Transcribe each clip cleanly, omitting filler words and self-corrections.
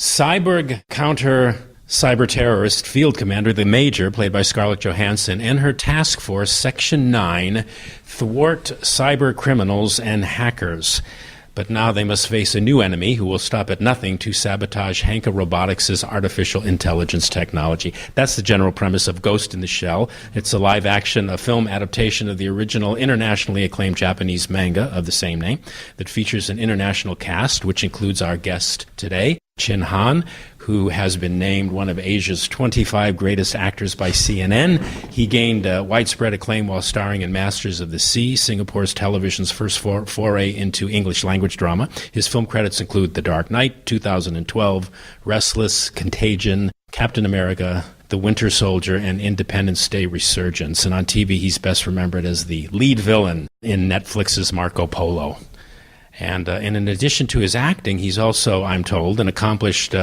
cyborg cyber terrorist field commander, the Major, played by Scarlett Johansson, and her task force, Section 9, thwart cyber criminals and hackers. But now they must face a new enemy who will stop at nothing to sabotage Hanka Robotics' artificial intelligence technology. That's the general premise of Ghost in the Shell. It's a live-action, film adaptation of the original internationally acclaimed Japanese manga of the same name that features an international cast, which includes our guest today, Chin Han, who has been named one of Asia's 25 greatest actors by CNN. He gained widespread acclaim while starring in Masters of the Sea, Singapore's television's first foray into English language drama. His film credits include The Dark Knight, 2012, Restless, Contagion, Captain America, The Winter Soldier, and Independence Day Resurgence. And on TV, he's best remembered as the lead villain in Netflix's Marco Polo. And in addition to his acting, he's also, I'm told, an accomplished,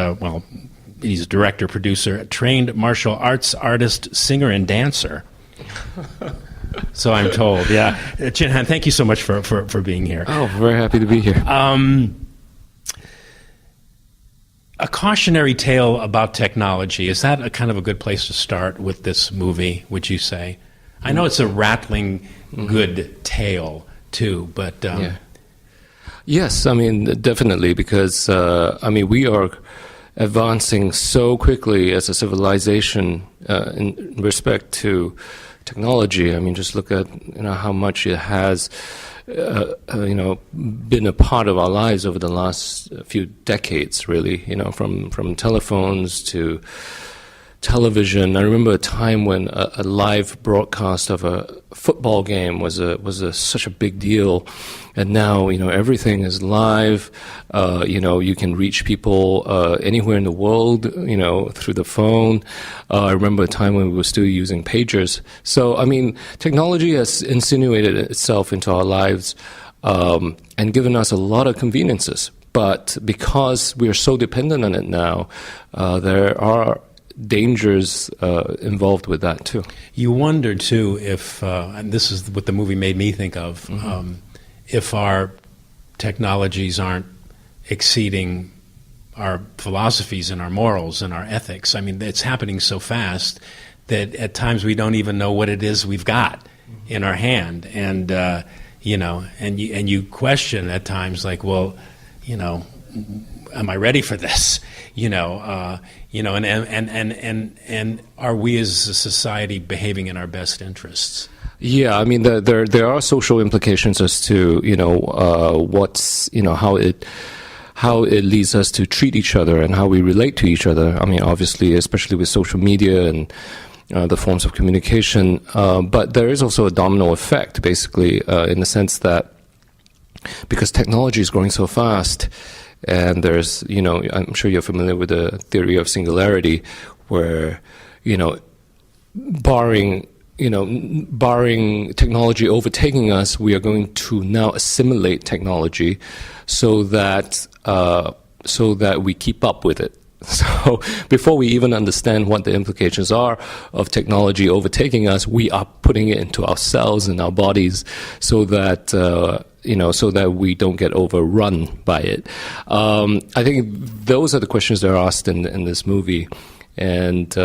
he's a director, producer, trained martial arts artist, singer, and dancer. So I'm told, yeah. Chin Han, thank you so much for being here. Oh, very happy to be here. A cautionary tale about technology, is that a kind of a good place to start with this movie, would you say? I know it's a rattling good tale, too, but... yeah. Yes, I mean, definitely, because, we are advancing so quickly as a civilization in respect to technology. I mean, just look at, how much it has, been a part of our lives over the last few decades, really, from telephones to television. I remember a time when a live broadcast of a football game was such a big deal, and now everything is live. You can reach people anywhere in the world, through the phone. I remember a time when we were still using pagers. So I mean, technology has insinuated itself into our lives and given us a lot of conveniences. But because we are so dependent on it now, there are dangers involved with that too. You wonder too if, and this is what the movie made me think of, if our technologies aren't exceeding our philosophies and our morals and our ethics. I mean, it's happening so fast that at times we don't even know what it is we've got in our hand, and and you question at times, like, well, am I ready for this? And are we as a society behaving in our best interests? Yeah, I mean, there are social implications as to what's how it leads us to treat each other and how we relate to each other. I mean, obviously, especially with social media and the forms of communication, but there is also a domino effect, basically, in the sense that because technology is growing so fast. And there's, I'm sure you're familiar with the theory of singularity, where, barring technology overtaking us, we are going to now assimilate technology so that we keep up with it. So before we even understand what the implications are of technology overtaking us, we are putting it into our cells and our bodies so that so that we don't get overrun by it. I think those are the questions that are asked in this movie, and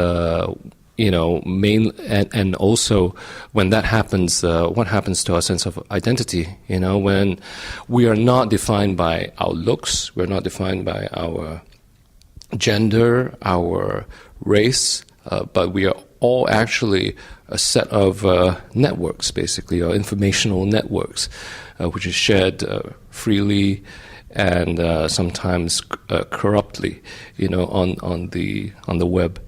and also when that happens, what happens to our sense of identity? When we are not defined by our looks, we're not defined by our gender, our race, but we are all actually a set of networks, basically, or informational networks, which is shared freely and sometimes corruptly, on the web.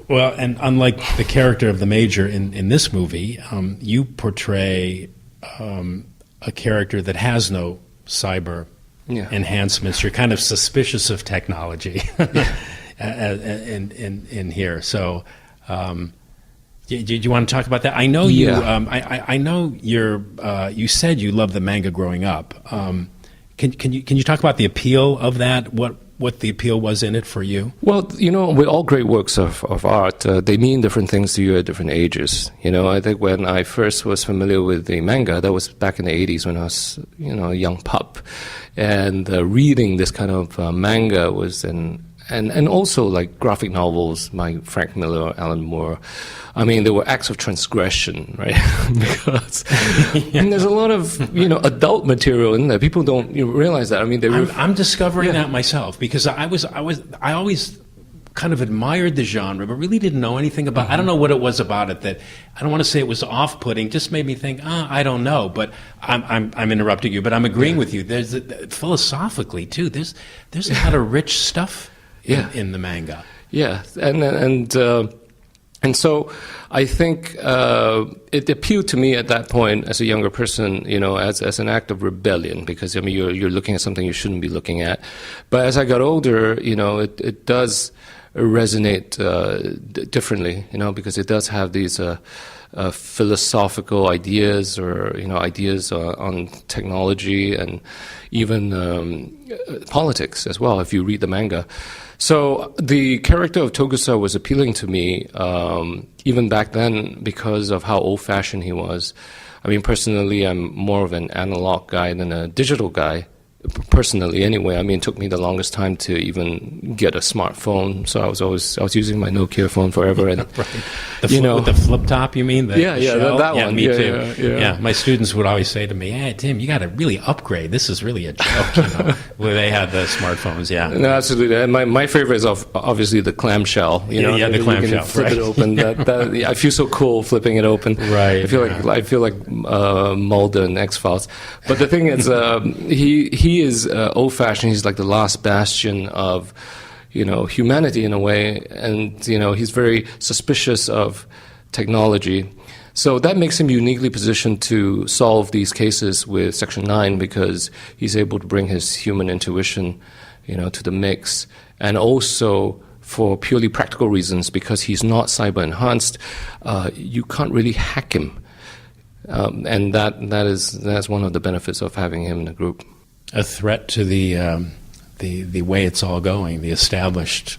Well, and unlike the character of the Major in this movie, you portray a character that has no cyber enhancements. You're kind of suspicious of technology in here. So, do you want to talk about that? I know you. I know you said you loved the manga growing up. Can you talk about the appeal of that? what the appeal was in it for you? Well, with all great works of art, they mean different things to you at different ages. I think when I first was familiar with the manga, that was back in the 80s when I was, a young pup. And reading this kind of manga was and also like graphic novels, like Frank Miller, Alan Moore. I mean, there were acts of transgression, right? Because and there's a lot of adult material in there. People don't realize that. I mean, I'm discovering that myself, because I always kind of admired the genre, but really didn't know anything about. I don't know what it was about it that I don't want to say it was off-putting. Just made me think, I don't know. But I'm interrupting you, but I'm agreeing with you. There's philosophically too. There's a lot of rich stuff. In the manga. Yeah, and so I think it appealed to me at that point as a younger person, as an act of rebellion, because you're looking at something you shouldn't be looking at. But as I got older, it does resonate differently, because it does have these philosophical ideas, or ideas on technology and even politics as well, if you read the manga. So the character of Togusa was appealing to me even back then because of how old-fashioned he was. I mean, personally, I'm more of an analog guy than a digital guy. Personally, anyway. I mean, it took me the longest time to even get a smartphone. So I was using my Nokia phone forever. And right. With the flip top, you mean? That one. Me too. Yeah. My students would always say to me, "Hey, Tim, you got to really upgrade. This is really a joke." Where they had the smartphones. Yeah. No, absolutely. And my favorite is obviously the clamshell. The clamshell. You can flip it open. I feel so cool flipping it open. Right. I feel like Mulder in X-Files. But the thing is, he is old-fashioned. He's like the last bastion of, humanity in a way, and he's very suspicious of technology. So that makes him uniquely positioned to solve these cases with Section 9, because he's able to bring his human intuition, to the mix, and also for purely practical reasons, because he's not cyber-enhanced, you can't really hack him, and that's one of the benefits of having him in the group. A threat to the way it's all going, the established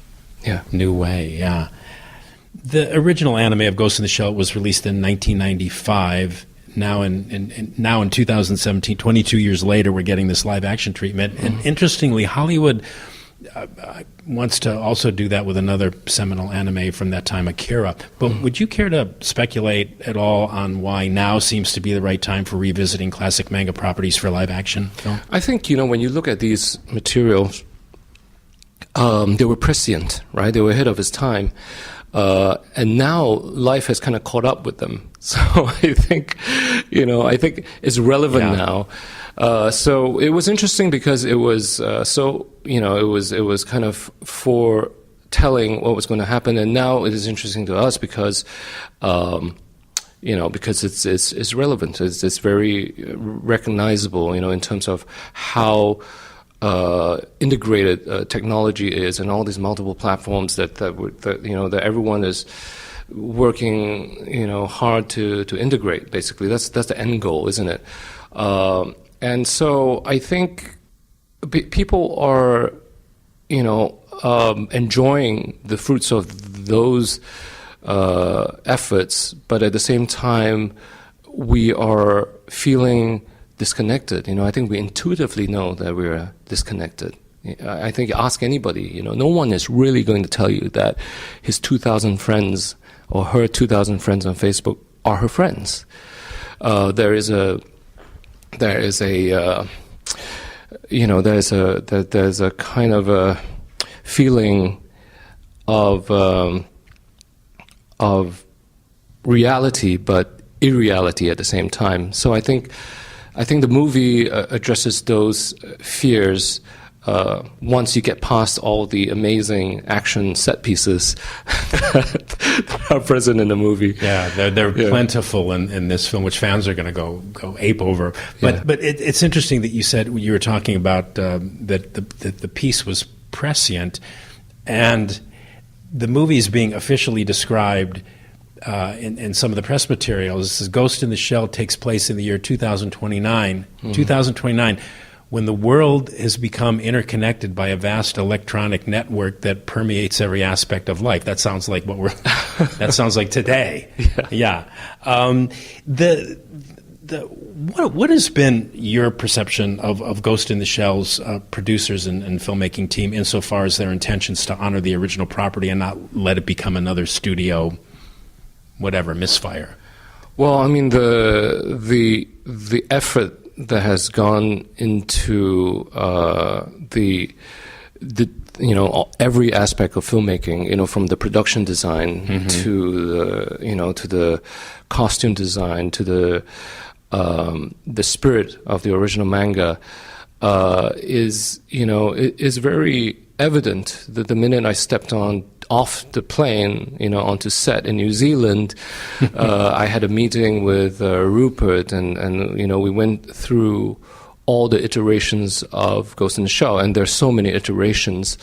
new way. Yeah. The original anime of Ghost in the Shell was released in 1995. Now in 2017, 22 years later, we're getting this live action treatment. Mm-hmm. And interestingly, Hollywood wants to also do that with another seminal anime from that time, Akira. But would you care to speculate at all on why now seems to be the right time for revisiting classic manga properties for live action film? I think, when you look at these materials, they were prescient, right? They were ahead of its time. And now life has kind of caught up with them. So I think it's relevant now. So it was interesting because it was it was kind of foretelling what was going to happen, and now it is interesting to us because because it's relevant. It's very recognizable, in terms of how integrated technology is, and all these multiple platforms that everyone is working hard to integrate. Basically, that's the end goal, isn't it? And so I think people are, enjoying the fruits of those efforts, but at the same time, we are feeling disconnected. I think we intuitively know that we're disconnected. I think ask anybody, no one is really going to tell you that his 2,000 friends or her 2,000 friends on Facebook are her friends. There's a kind of a feeling of reality, but irreality at the same time. So I think the movie addresses those fears once you get past all the amazing action set pieces that are present in the movie. Yeah, they're plentiful in this film, which fans are going to go ape over. But it's interesting that you said you were talking about that the piece was prescient, and the movie is being officially described in some of the press materials. This is Ghost in the Shell takes place in the year 2029. Mm-hmm. 2029. when the world has become interconnected by a vast electronic network that permeates every aspect of life. That sounds like that sounds like today. Yeah. What has been your perception of Ghost in the Shell's producers and filmmaking team insofar as their intentions to honor the original property and not let it become another studio, whatever, misfire? Well, I mean, the effort that has gone into every aspect of filmmaking, from the production design to the costume design to the spirit of the original manga is very evident that the minute I stepped off the plane, onto set in New Zealand, I had a meeting with Rupert, and we went through all the iterations of Ghost in the Shell, and there's so many iterations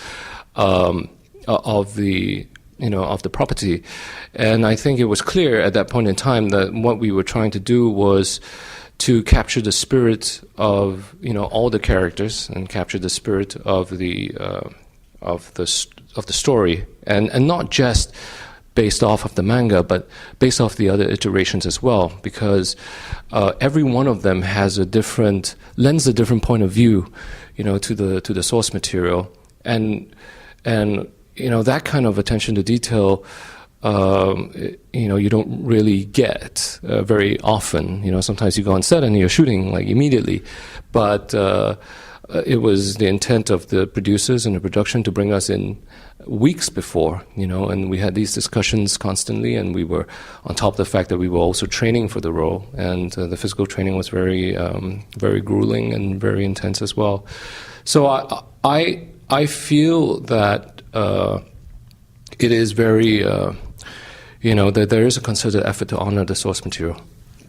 of the property, and I think it was clear at that point in time that what we were trying to do was to capture the spirit of all the characters and capture the spirit of the story, and not just based off of the manga, but based off the other iterations as well, because every one of them has lends a different point of view, to the source material, and that kind of attention to detail, you don't really get very often. Sometimes you go on set and you're shooting like immediately, but it was the intent of the producers and the production to bring us in weeks before, and we had these discussions constantly, and we were on top of the fact that we were also training for the role, and the physical training was very, very grueling and very intense as well. So I feel that it is very, that there is a concerted effort to honor the source material.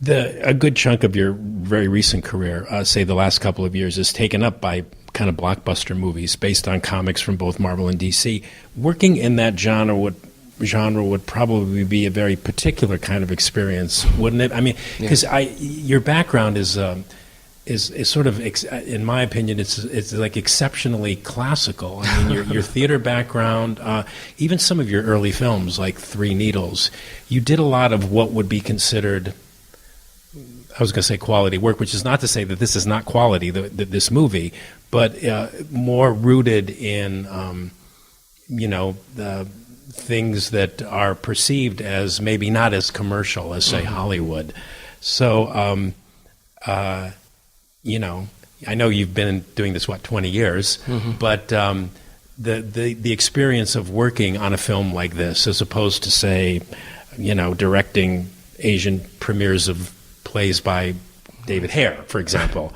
A good chunk of your very recent career, say the last couple of years, is taken up by kind of blockbuster movies based on comics from both Marvel and DC. Working in that genre would probably be a very particular kind of experience, wouldn't it? I mean, because your background is sort of, in my opinion, it's like exceptionally classical. I mean, your theater background, even some of your early films like Three Needles, you did a lot of what would be considered, I was going to say quality work, which is not to say that this is not quality, this movie, but more rooted in, the things that are perceived as maybe not as commercial as, say, Hollywood. So, I know you've been doing this, 20 years, but the experience of working on a film like this, as opposed to, say, directing Asian premieres of plays by David Hare, for example.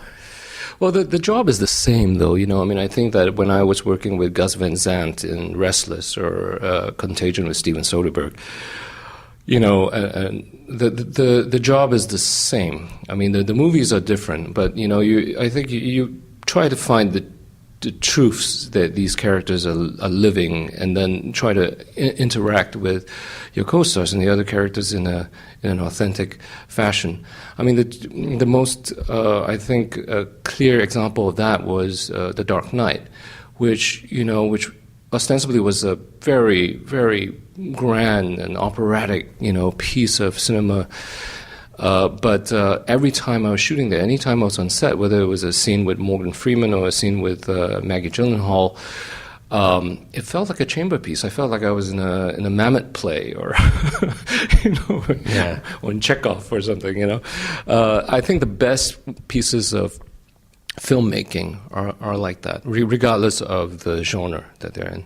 Well, the job is the same, though. I think that when I was working with Gus Van Sant in Restless or Contagion with Steven Soderbergh, the job is the same. I mean, the movies are different, but I think you try to find the truths that these characters are living, and then try to interact with your co-stars and the other characters in an authentic fashion. I mean, the most I think clear example of that was The Dark Knight, which ostensibly was a very, very grand and operatic piece of cinema. But every time I was shooting there, any time I was on set, whether it was a scene with Morgan Freeman or a scene with Maggie Gyllenhaal, it felt like a chamber piece. I felt like I was in a Mammoth play, or or in Chekhov or something. I think the best pieces of filmmaking are like that, regardless of the genre that they're in.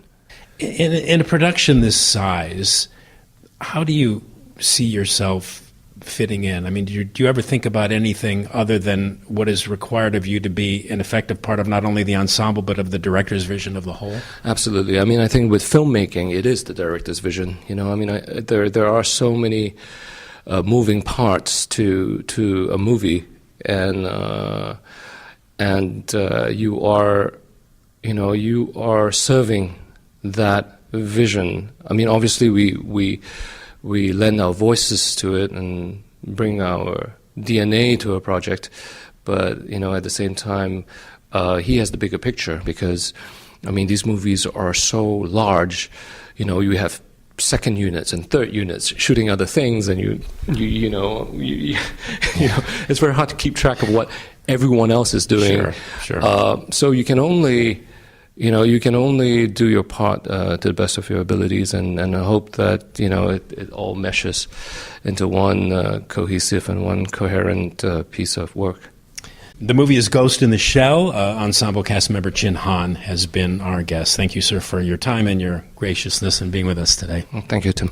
In a production this size, how do you see yourself fitting in? I mean, do you ever think about anything other than what is required of you to be an effective part of not only the ensemble, but of the director's vision of the whole? Absolutely. I mean, I think with filmmaking, it is the director's vision. I mean, there are so many moving parts to a movie, and you are serving that vision. I mean, obviously, we lend our voices to it and bring our DNA to a project, but at the same time, he has the bigger picture because, I mean, these movies are so large. You know, you have second units and third units shooting other things, and you know, it's very hard to keep track of what everyone else is doing. Sure. So you can only do your part to the best of your abilities, and I hope that, you know, it all meshes into one cohesive and one coherent piece of work. The movie is Ghost in the Shell. Ensemble cast member Chin Han has been our guest. Thank you, sir, for your time and your graciousness in being with us today. Well, thank you, Tim.